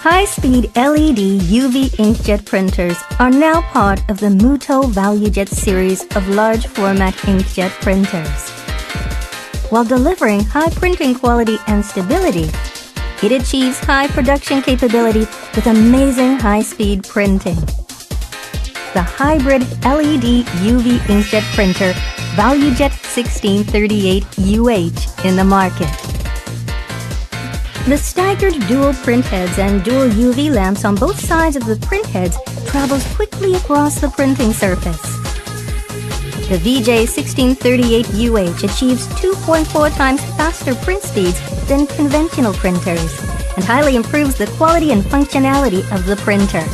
High-speed LED UV inkjet printers are now part of the Mutoh Valuejet series of large-format inkjet printers. While delivering high printing quality and stability, it achieves high production capability with amazing high-speed printing. The hybrid LED UV inkjet printer Valuejet 1638UH in the market. The staggered dual print heads and dual UV lamps on both sides of the print heads travels quickly across the printing surface. The VJ1638UH achieves 2.4 times faster print speeds than conventional printers and highly improves the quality and functionality of the printer.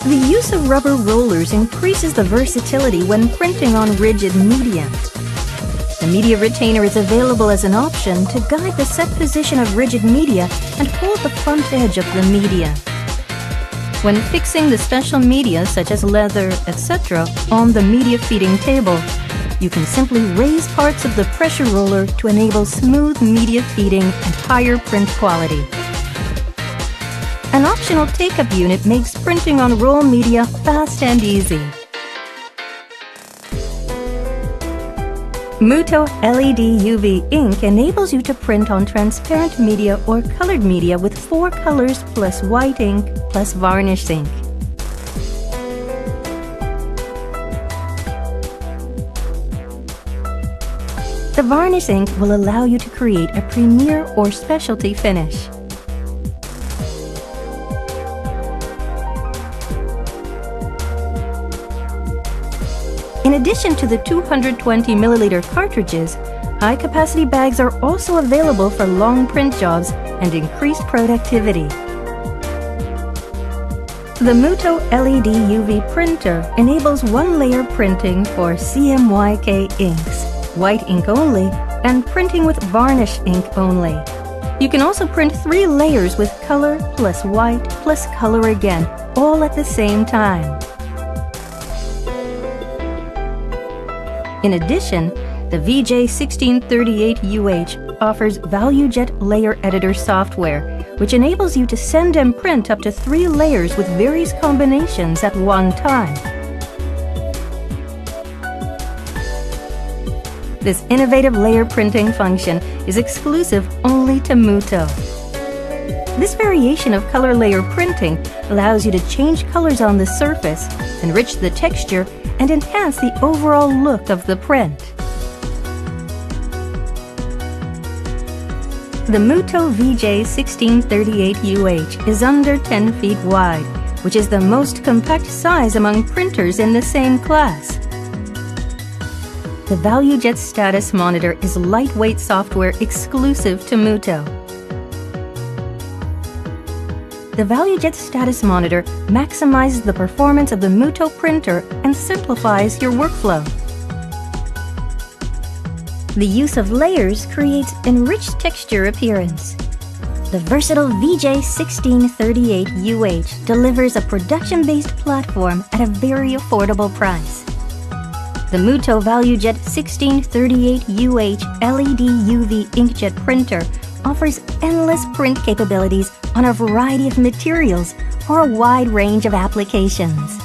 The use of rubber rollers increases the versatility when printing on rigid media. The media retainer is available as an option to guide the set position of rigid media and hold the front edge of the media. When fixing the special media such as leather, etc. on the media feeding table, you can simply raise parts of the pressure roller to enable smooth media feeding and higher print quality. An optional take-up unit makes printing on roll media fast and easy. Mutoh LED UV ink enables you to print on transparent media or colored media with 4 colors plus white ink plus varnish ink. The varnish ink will allow you to create a premier or specialty finish. In addition to the 220 milliliter cartridges, high-capacity bags are also available for long print jobs and increased productivity. The Mutoh LED UV printer enables one-layer printing for CMYK inks, white ink only, and printing with varnish ink only. You can also print 3 layers with color plus white plus color again, all at the same time. In addition, the VJ1638UH offers Valuejet Layer Editor software, which enables you to send and print up to 3 layers with various combinations at one time. This innovative layer printing function is exclusive only to Mutoh. This variation of color layer printing allows you to change colors on the surface, enrich the texture, and enhance the overall look of the print. The Mutoh VJ1638UH is under 10 feet wide, which is the most compact size among printers in the same class. The Valuejet Status Monitor is lightweight software exclusive to Mutoh. The Valuejet Status Monitor maximizes the performance of the Mutoh printer and simplifies your workflow. The use of layers creates enriched texture appearance. The versatile VJ1638UH delivers a production-based platform at a very affordable price. The Mutoh Valuejet 1638UH LED UV inkjet printer offers endless print capabilities on a variety of materials for a wide range of applications.